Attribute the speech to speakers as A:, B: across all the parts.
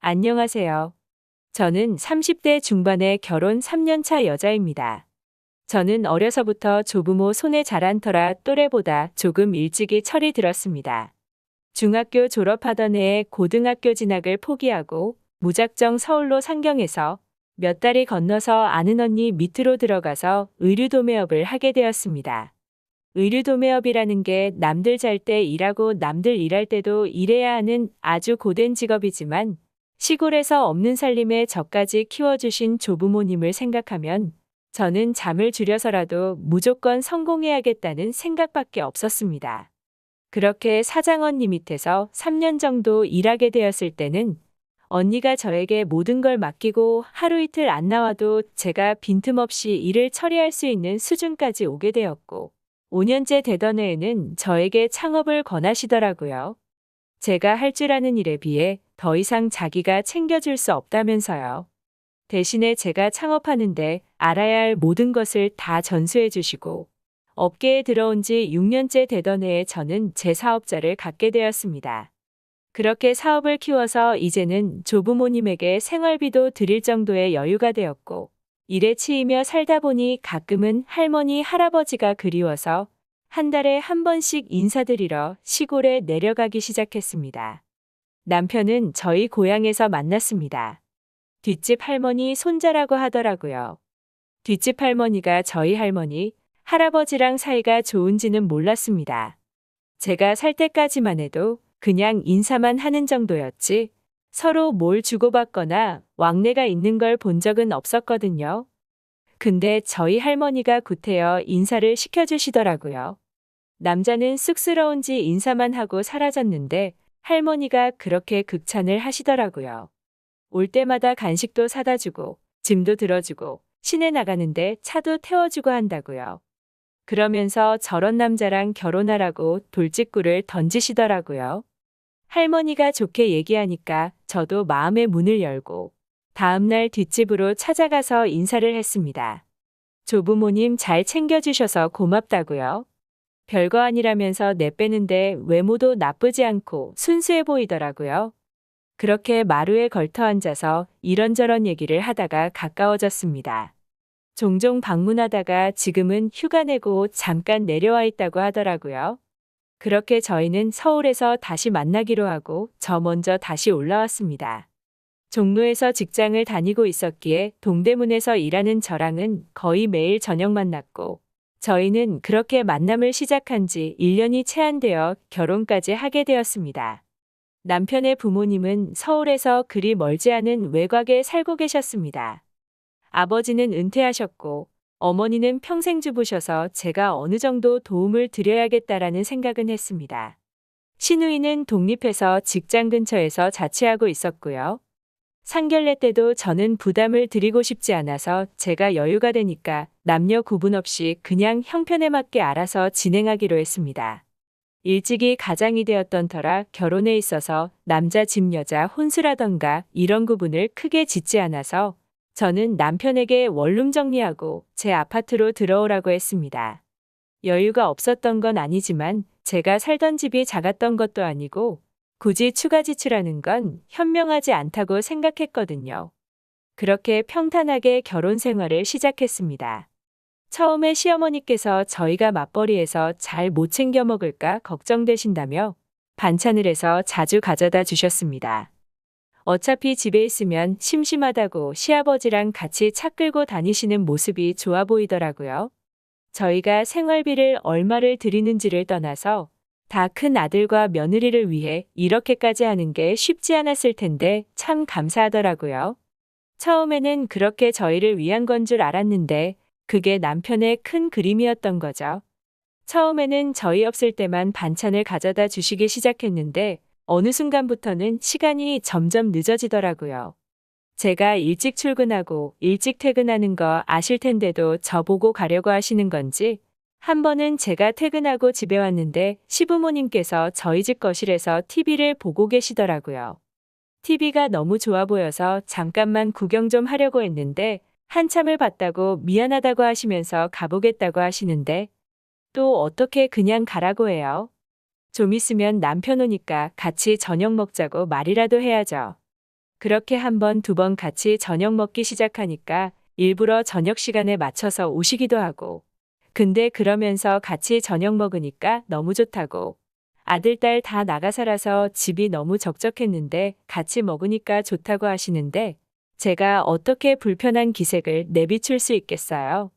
A: 안녕하세요. 저는 30대 중반의 결혼 3년 차 여자입니다. 저는 어려서부터 조부모 손에 자란 터라 또래보다 조금 일찍이 철이 들었습니다. 중학교 졸업하던 해에 고등학교 진학을 포기하고 무작정 서울로 상경해서 몇 달이 건너서 아는 언니 밑으로 들어가서 의류도매업을 하게 되었습니다. 의류도매업이라는 게 남들 잘 때 일하고 남들 일할 때도 일해야 하는 아주 고된 직업이지만 시골에서 없는 살림에 저까지 키워주신 조부모님을 생각하면 저는 잠을 줄여서라도 무조건 성공해야겠다는 생각밖에 없었습니다. 그렇게 사장 언니 밑에서 3년 정도 일하게 되었을 때는 언니가 저에게 모든 걸 맡기고 하루 이틀 안 나와도 제가 빈틈없이 일을 처리할 수 있는 수준까지 오게 되었고 5년째 되던 해에는 저에게 창업을 권하시더라고요. 제가 할 줄 아는 일에 비해 더 이상 자기가 챙겨줄 수 없다면서요. 대신에 제가 창업하는데 알아야 할 모든 것을 다 전수해 주시고 업계에 들어온 지 6년째 되던 해에 저는 제 사업자를 갖게 되었습니다. 그렇게 사업을 키워서 이제는 조부모님에게 생활비도 드릴 정도의 여유가 되었고 일에 치이며 살다 보니 가끔은 할머니, 할아버지가 그리워서 한 달에 한 번씩 인사드리러 시골에 내려가기 시작했습니다. 남편은 저희 고향에서 만났습니다. 뒷집 할머니 손자라고 하더라고요. 뒷집 할머니가 저희 할머니, 할아버지랑 사이가 좋은지는 몰랐습니다. 제가 살 때까지만 해도 그냥 인사만 하는 정도였지 서로 뭘 주고받거나 왕래가 있는 걸 본 적은 없었거든요. 근데 저희 할머니가 구태여 인사를 시켜주시더라고요. 남자는 쑥스러운지 인사만 하고 사라졌는데 할머니가 그렇게 극찬을 하시더라고요. 올 때마다 간식도 사다 주고 짐도 들어주고 시내 나가는데 차도 태워주고 한다고요. 그러면서 저런 남자랑 결혼하라고 돌직구를 던지시더라고요. 할머니가 좋게 얘기하니까 저도 마음의 문을 열고 다음날 뒷집으로 찾아가서 인사를 했습니다. 조부모님 잘 챙겨주셔서 고맙다고요. 별거 아니라면서 내빼는데 외모도 나쁘지 않고 순수해 보이더라고요. 그렇게 마루에 걸터 앉아서 이런저런 얘기를 하다가 가까워졌습니다. 종종 방문하다가 지금은 휴가 내고 잠깐 내려와 있다고 하더라고요. 그렇게 저희는 서울에서 다시 만나기로 하고 저 먼저 다시 올라왔습니다. 종로에서 직장을 다니고 있었기에 동대문에서 일하는 저랑은 거의 매일 저녁 만났고 저희는 그렇게 만남을 시작한 지 1년이 채 안 되어 결혼까지 하게 되었습니다. 남편의 부모님은 서울에서 그리 멀지 않은 외곽에 살고 계셨습니다. 아버지는 은퇴하셨고 어머니는 평생 주부셔서 제가 어느 정도 도움을 드려야겠다라는 생각은 했습니다. 시누이는 독립해서 직장 근처에서 자취하고 있었고요. 상견례 때도 저는 부담을 드리고 싶지 않아서 제가 여유가 되니까 남녀 구분 없이 그냥 형편에 맞게 알아서 진행하기로 했습니다. 일찍이 가장이 되었던 터라 결혼에 있어서 남자 집 여자 혼수라던가 이런 구분을 크게 짓지 않아서 저는 남편에게 원룸 정리하고 제 아파트로 들어오라고 했습니다. 여유가 없었던 건 아니지만 제가 살던 집이 작았던 것도 아니고 굳이 추가 지출하는 건 현명하지 않다고 생각했거든요. 그렇게 평탄하게 결혼 생활을 시작했습니다. 처음에 시어머니께서 저희가 맞벌이해서 잘 못 챙겨 먹을까 걱정되신다며 반찬을 해서 자주 가져다 주셨습니다. 어차피 집에 있으면 심심하다고 시아버지랑 같이 차 끌고 다니시는 모습이 좋아 보이더라고요. 저희가 생활비를 얼마를 드리는지를 떠나서 다 큰 아들과 며느리를 위해 이렇게까지 하는 게 쉽지 않았을 텐데 참 감사하더라고요. 처음에는 그렇게 저희를 위한 건 줄 알았는데 그게 남편의 큰 그림이었던 거죠. 처음에는 저희 없을 때만 반찬을 가져다 주시기 시작했는데 어느 순간부터는 시간이 점점 늦어지더라고요. 제가 일찍 출근하고 일찍 퇴근하는 거 아실 텐데도 저보고 가려고 하시는 건지 한 번은 제가 퇴근하고 집에 왔는데 시부모님께서 저희 집 거실에서 TV를 보고 계시더라고요. TV가 너무 좋아 보여서 잠깐만 구경 좀 하려고 했는데 한참을 봤다고 미안하다고 하시면서 가보겠다고 하시는데 또 어떻게 그냥 가라고 해요? 좀 있으면 남편 오니까 같이 저녁 먹자고 말이라도 해야죠. 그렇게 한 번, 두 번 같이 저녁 먹기 시작하니까 일부러 저녁 시간에 맞춰서 오시기도 하고, 근데 그러면서 같이 저녁 먹으니까 너무 좋다고. 아들, 딸 다 나가 살아서 집이 너무 적적했는데 같이 먹으니까 좋다고 하시는데 제가 어떻게 불편한 기색을 내비출 수 있겠어요?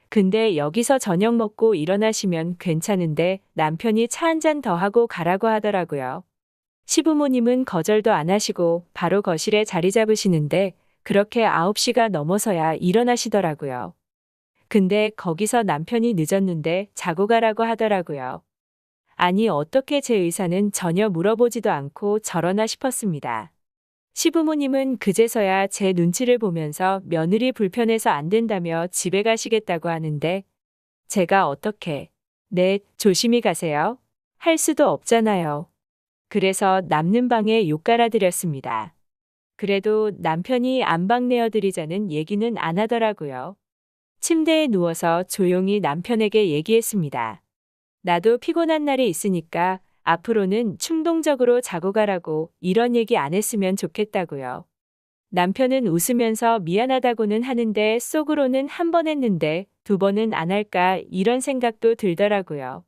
A: 근데 여기서 저녁 먹고 일어나시면 괜찮은데 남편이 차 한 잔 더 하고 가라고 하더라고요. 시부모님은 거절도 안 하시고 바로 거실에 자리 잡으시는데 그렇게 9시가 넘어서야 일어나시더라고요. 근데 거기서 남편이 늦었는데 자고 가라고 하더라고요. 아니, 어떻게 제 의사는 전혀 물어보지도 않고 저러나 싶었습니다. 시부모님은 그제서야 제 눈치를 보면서 며느리 불편해서 안 된다며 집에 가시겠다고 하는데 제가 어떻게, 네, 조심히 가세요. 할 수도 없잖아요. 그래서 남는 방에 욕 깔아드렸습니다. 그래도 남편이 안방 내어드리자는 얘기는 안 하더라고요. 침대에 누워서 조용히 남편에게 얘기했습니다. 나도 피곤한 날이 있으니까 앞으로는 충동적으로 자고 가라고 이런 얘기 안 했으면 좋겠다고요. 남편은 웃으면서 미안하다고는 하는데 속으로는 한 번 했는데 두 번은 안 할까 이런 생각도 들더라고요.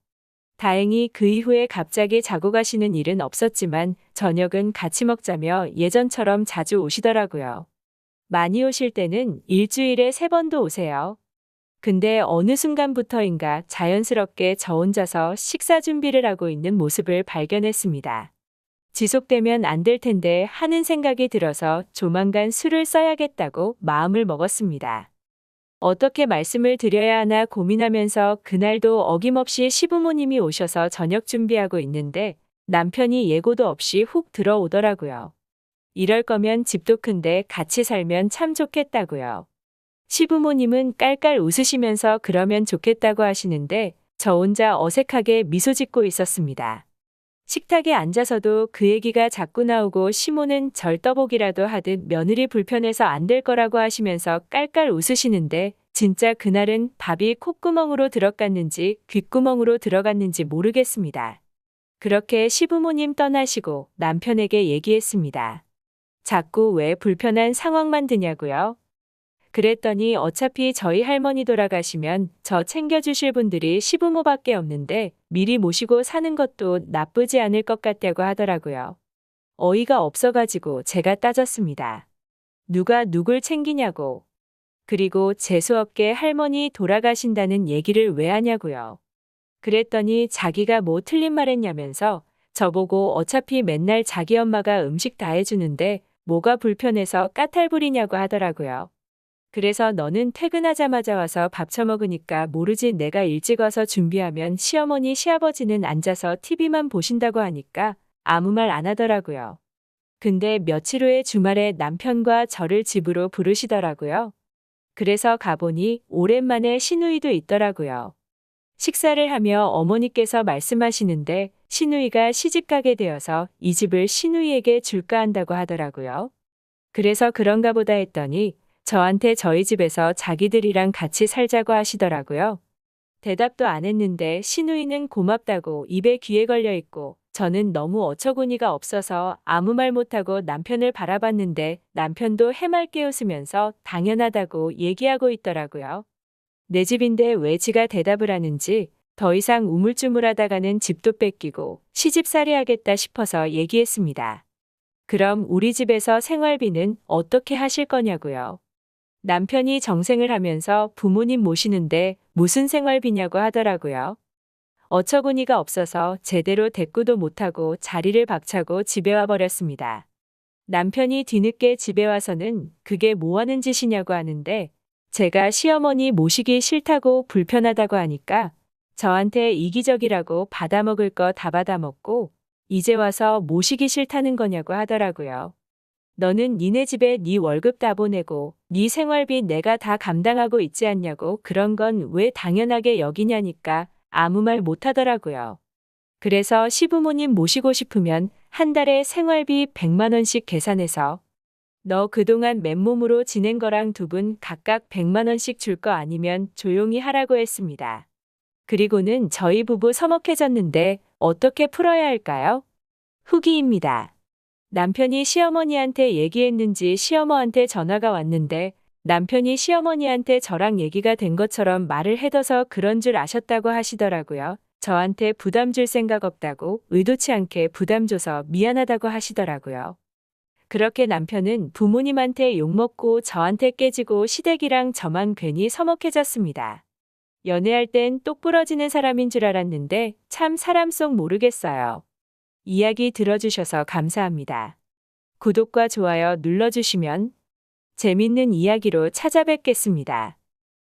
A: 다행히 그 이후에 갑자기 자고 가시는 일은 없었지만 저녁은 같이 먹자며 예전처럼 자주 오시더라고요. 많이 오실 때는 일주일에 3번도 오세요. 근데 어느 순간부터인가 자연스럽게 저 혼자서 식사 준비를 하고 있는 모습을 발견했습니다. 지속되면 안 될 텐데 하는 생각이 들어서 조만간 술을 써야겠다고 마음을 먹었습니다. 어떻게 말씀을 드려야 하나 고민하면서 그날도 어김없이 시부모님이 오셔서 저녁 준비하고 있는데 남편이 예고도 없이 훅 들어오더라고요. 이럴 거면 집도 큰데 같이 살면 참 좋겠다고요. 시부모님은 깔깔 웃으시면서 그러면 좋겠다고 하시는데 저 혼자 어색하게 미소 짓고 있었습니다. 식탁에 앉아서도 그 얘기가 자꾸 나오고 시모는 절 떠보기라도 하듯 며느리 불편해서 안 될 거라고 하시면서 깔깔 웃으시는데 진짜 그날은 밥이 콧구멍으로 들어갔는지 귓구멍으로 들어갔는지 모르겠습니다. 그렇게 시부모님 떠나시고 남편에게 얘기했습니다. 자꾸 왜 불편한 상황만 드냐고요? 그랬더니 어차피 저희 할머니 돌아가시면 저 챙겨주실 분들이 시부모밖에 없는데 미리 모시고 사는 것도 나쁘지 않을 것 같다고 하더라고요. 어이가 없어가지고 제가 따졌습니다. 누가 누굴 챙기냐고. 그리고 재수없게 할머니 돌아가신다는 얘기를 왜 하냐고요. 그랬더니 자기가 뭐 틀린 말 했냐면서 저보고 어차피 맨날 자기 엄마가 음식 다 해주는데 뭐가 불편해서 까탈 부리냐고 하더라고요. 그래서 너는 퇴근하자마자 와서 밥 처먹으니까 모르지 내가 일찍 와서 준비하면 시어머니 시아버지는 앉아서 TV만 보신다고 하니까 아무 말 안 하더라고요. 근데 며칠 후에 주말에 남편과 저를 집으로 부르시더라고요. 그래서 가보니 오랜만에 시누이도 있더라고요. 식사를 하며 어머니께서 말씀하시는데 시누이가 시집가게 되어서 이 집을 시누이에게 줄까 한다고 하더라고요. 그래서 그런가 보다 했더니 저한테 저희 집에서 자기들이랑 같이 살자고 하시더라고요. 대답도 안 했는데 시누이는 고맙다고 입에 귀에 걸려 있고 저는 너무 어처구니가 없어서 아무 말 못하고 남편을 바라봤는데 남편도 해맑게 웃으면서 당연하다고 얘기하고 있더라고요. 내 집인데 왜 지가 대답을 하는지 더 이상 우물쭈물하다가는 집도 뺏기고 시집살이 하겠다 싶어서 얘기했습니다. 그럼 우리 집에서 생활비는 어떻게 하실 거냐고요. 남편이 정생을 하면서 부모님 모시는데 무슨 생활비냐고 하더라고요. 어처구니가 없어서 제대로 대꾸도 못하고 자리를 박차고 집에 와버렸습니다. 남편이 뒤늦게 집에 와서는 그게 뭐 하는 짓이냐고 하는데 제가 시어머니 모시기 싫다고 불편하다고 하니까 저한테 이기적이라고 받아먹을 거 다 받아먹고 이제 와서 모시기 싫다는 거냐고 하더라고요. 너는 니네 집에 네 월급 다 보내고 네 생활비 내가 다 감당하고 있지 않냐고 그런 건 왜 당연하게 여기냐니까 아무 말 못 하더라고요. 그래서 시부모님 모시고 싶으면 한 달에 생활비 100만 원씩 계산해서 너 그동안 맨몸으로 지낸 거랑 두 분 각각 100만 원씩 줄 거 아니면 조용히 하라고 했습니다. 그리고는 저희 부부 서먹해졌는데 어떻게 풀어야 할까요? 후기입니다. 남편이 시어머니한테 얘기했는지 시어머한테 전화가 왔는데 남편이 시어머니한테 저랑 얘기가 된 것처럼 말을 해둬서 그런 줄 아셨다고 하시더라고요. 저한테 부담 줄 생각 없다고 의도치 않게 부담 줘서 미안하다고 하시더라고요. 그렇게 남편은 부모님한테 욕먹고 저한테 깨지고 시댁이랑 저만 괜히 서먹해졌습니다. 연애할 땐 똑부러지는 사람인 줄 알았는데 참 사람 속 모르겠어요. 이야기 들어주셔서 감사합니다. 구독과 좋아요 눌러주시면 재밌는 이야기로 찾아뵙겠습니다.